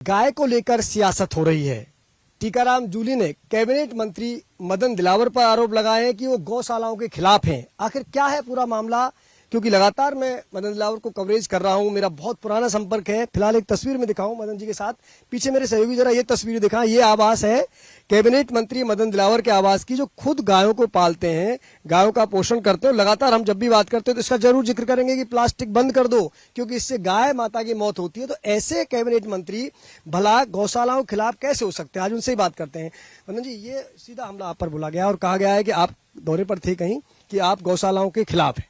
गाय को लेकर सियासत हो रही है। टीकाराम जूली ने कैबिनेट मंत्री मदन दिलावर पर आरोप लगाए हैं कि वो गौशालाओं के खिलाफ हैं। आखिर क्या है पूरा मामला, क्योंकि लगातार मैं मदन दिलावर को कवरेज कर रहा हूं, मेरा बहुत पुराना संपर्क है। फिलहाल एक तस्वीर में दिखाऊं मदन जी के साथ, पीछे मेरे सहयोगी जरा ये तस्वीर दिखाएं। ये आवास है कैबिनेट मंत्री मदन दिलावर के आवास की, जो खुद गायों को पालते हैं, गायों का पोषण करते हैं। लगातार हम जब भी बात करते हैं तो इसका जरूर जिक्र करेंगे कि प्लास्टिक बंद कर दो, क्योंकि इससे गाय माता की मौत होती है। तो ऐसे कैबिनेट मंत्री भला गौशालाओं के खिलाफ कैसे हो सकते हैं? आज उनसे ही बात करते हैं। मदन जी, ये सीधा हमला आप पर बोला गया और कहा गया है कि आप दौरे पर थे कहीं, कि आप गौशालाओं के खिलाफ हैं,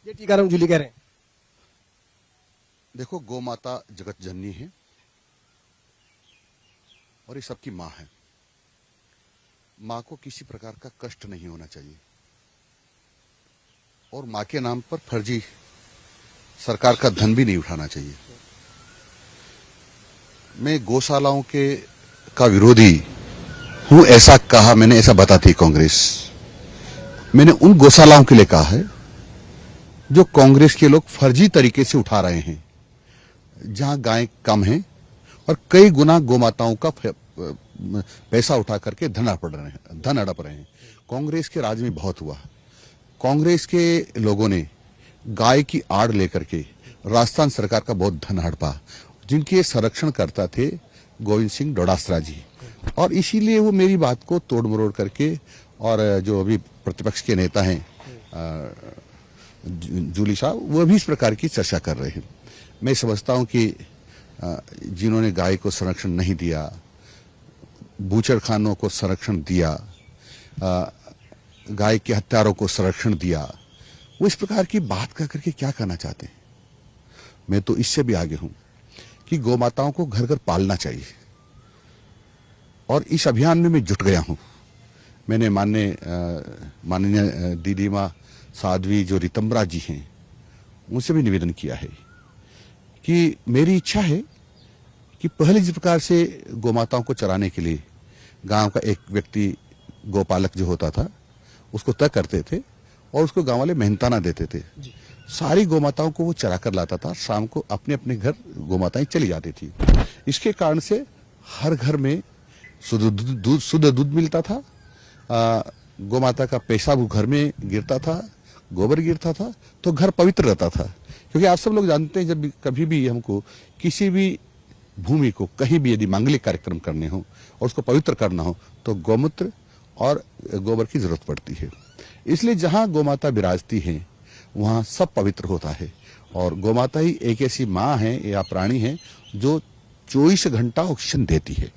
ये टीकाराम जूली कह रहे हैं। देखो, गौ माता जगत जननी है और ये सबकी माँ है। माँ को किसी प्रकार का कष्ट नहीं होना चाहिए और माँ के नाम पर फर्जी सरकार का धन भी नहीं उठाना चाहिए। मैं गौशालाओं का विरोधी हूं ऐसा कहा मैंने, ऐसा बताती कांग्रेस। मैंने उन गौशालाओं के लिए कहा है जो कांग्रेस के लोग फर्जी तरीके से उठा रहे हैं, जहां गायें कम हैं और कई गुना गोमाताओं का पैसा उठा करके धन हड़प रहे हैं। कांग्रेस के राज में बहुत हुआ। कांग्रेस के लोगों ने गाय की आड़ लेकर के राजस्थान सरकार का बहुत धन हड़पा, जिनके संरक्षण करता थे गोविंद सिंह डोडासरा जी, और इसीलिए वो मेरी बात को तोड़ मरोड़ करके, और जो अभी प्रतिपक्ष के नेता हैं जूली साहब, वो भी इस प्रकार की चर्चा कर रहे हैं। मैं समझता हूं कि जिन्होंने गाय को संरक्षण नहीं दिया, बूचड़खानों को संरक्षण दिया, गाय के हत्यारों को संरक्षण दिया, वो इस प्रकार की बात कर करके क्या करना चाहते हैं? मैं तो इससे भी आगे हूं कि गौ माताओं को घर घर पालना चाहिए, और इस अभियान में मैं जुट गया हूं। मैंने माननीय दीदी माँ साध्वी जो रितंबरा जी हैं, उनसे भी निवेदन किया है कि मेरी इच्छा है कि पहले जिस प्रकार से गौमाताओं को चराने के लिए गांव का एक व्यक्ति गौपालक जो होता था उसको तय करते थे और उसको गांव वाले मेहनताना देते थे, सारी गौमाताओं को वो चरा कर लाता था। शाम को अपने अपने घर गौमाताएं चली जाती थी। इसके कारण से हर घर में शुद्ध दूध मिलता था, गौमाता का पेशाब घर में गिरता था, गोबर गिरता था, तो घर पवित्र रहता था। क्योंकि आप सब लोग जानते हैं, जब भी कभी भी हमको किसी भी भूमि को कहीं भी यदि मांगलिक कार्यक्रम करने हो और उसको पवित्र करना हो तो गौमूत्र और गोबर की जरूरत पड़ती है। इसलिए जहां गौमाता विराजती है वहां सब पवित्र होता है, और गौमाता ही एक ऐसी माँ है या प्राणी है जो 24 घंटा ऑक्सीजन देती है।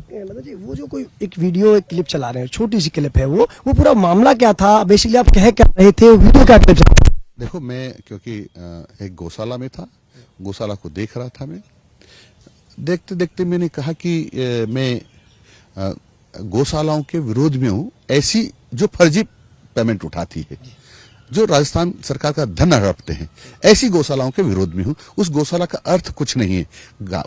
मतलब जी, वो जो कोई एक वीडियो एक क्लिप चला रहे हैं, छोटी सी क्लिप है, वो पूरा मामला क्या था? बेसिकली आप कह क्या रहे थे? वीडियो का क्लिप चला? देखो, मैं क्योंकि एक गौशाला में था, गौशाला को देख रहा था। मैं देखते देखते मैंने कहा कि मैं गौशालाओं के विरोध में हूं, ऐसी जो फर्जी पेमेंट उठाती है, जो राजस्थान सरकार का धन हड़पते हैं, ऐसी गौशालाओं के विरोध में हूं। उस गौशाला का अर्थ कुछ नहीं है,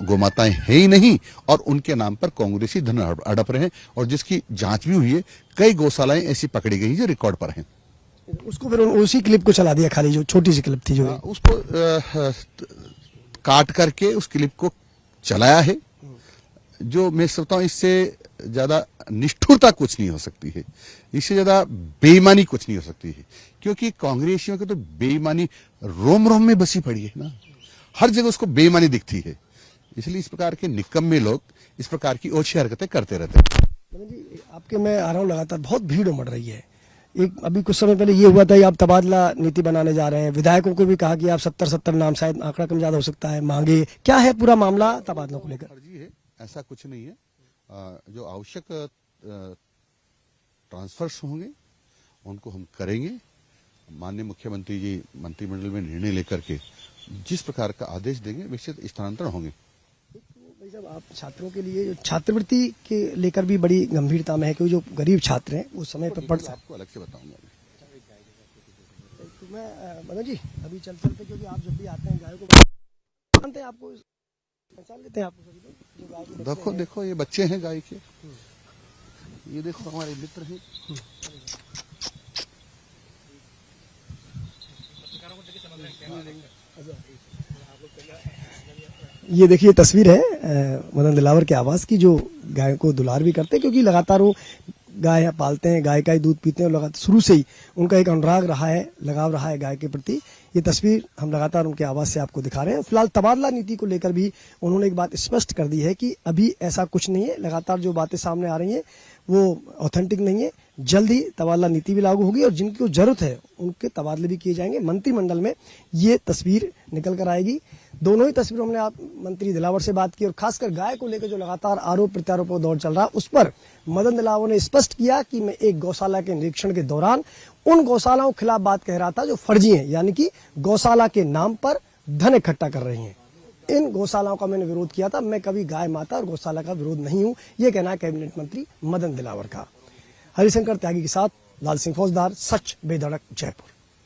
गौमाताएं है ही नहीं, और उनके नाम पर कांग्रेसी धन हड़प रहे हैं, और जिसकी जांच भी हुई है। कई गौशालाएं ऐसी पकड़ी गई जो रिकॉर्ड पर हैं। उसको फिर उसी क्लिप को चला दिया, खाली जो छोटी सी क्लिप थी, जो उसको काट करके उस क्लिप को चलाया है। जो मैं समझता हूं इससे ज्यादा निष्ठुरता कुछ नहीं हो सकती है, इससे ज्यादा बेईमानी कुछ नहीं हो सकती है, क्योंकि कांग्रेसियों की तो बेईमानी रोम रोम में बसी पड़ी है ना, हर जगह उसको बेईमानी दिखती है। इसलिए इस प्रकार के निकम्मे लोग इस प्रकार की ओछी हरकतें करते रहते हैं। जी, आपके मैं आ रहा हूँ, लगातार बहुत भीड़ उमड़ रही है। एक अभी कुछ समय पहले ये हुआ था कि आप तबादला नीति बनाने जा रहे हैं, विधायकों को भी कहा कि आप 70 नाम, शायद आंकड़ा कम ज्यादा हो सकता है, मांगे। क्या है पूरा मामला तबादलों को लेकर? फर्जी है, ऐसा कुछ नहीं है। जो आवश्यक ट्रांसफर्स होंगे उनको हम करेंगे। माननीय मुख्यमंत्री जी मंत्रिमंडल में निर्णय लेकर के जिस प्रकार का आदेश देंगे वैसे स्थानांतरण होंगे। भाई साहब, आप छात्रों के लिए जो छात्रवृत्ति के लेकर भी बड़ी गंभीरता में है, क्योंकि जो गरीब छात्र हैं वो समय पर पढ़ सकते। आपको अलग से बताऊंगा। तो मैं मदन जी अभी चलते, क्योंकि आप जब भी आते हैं गायों को जानते हैं, आपको पहचान लेते हैं, आपको जो गाय के देखो देखो, ये बच्चे हैं गाय के, ये देखो हमारे मित्र हैं। ये देखिए तस्वीर है मदन दिलावर के आवास की, जो गाय को दुलार भी करते हैं, क्योंकि लगातार वो गाय पालते हैं, गाय का ही दूध पीते हैं और लगातार शुरू से ही उनका एक अनुराग रहा है, लगाव रहा है गाय के प्रति। ये तस्वीर हम लगातार उनके आवास से आपको दिखा रहे हैं। फिलहाल तबादला नीति को लेकर भी उन्होंने एक बात स्पष्ट कर दी है कि अभी ऐसा कुछ नहीं है। लगातार जो बातें सामने आ रही हैं वो ऑथेंटिक नहीं है। जल्द ही तबादला नीति भी लागू होगी और जिनको जरूरत है उनके तबादले भी किए जाएंगे। मंत्रिमंडल में ये तस्वीर निकल कर आएगी। दोनों ही तस्वीरों में आप मंत्री दिलावर से बात की और खासकर गाय को लेकर जो लगातार आरोप प्रत्यारोप का दौर चल रहा, उस पर मदन दिलावर ने स्पष्ट किया कि मैं एक गौशाला के निरीक्षण के दौरान उन गौशालाओं के खिलाफ बात कह रहा था जो फर्जी हैं, यानी कि गौशाला के नाम पर धन इकट्ठा कर रही हैं। इन गौशालाओं का मैंने विरोध किया था। मैं कभी गाय माता और गौशाला का विरोध नहीं हूं, यह कहना है कैबिनेट मंत्री मदन दिलावर का। हरिशंकर त्यागी के साथ लाल सिंह फौजदार, सच बेधड़क, जयपुर।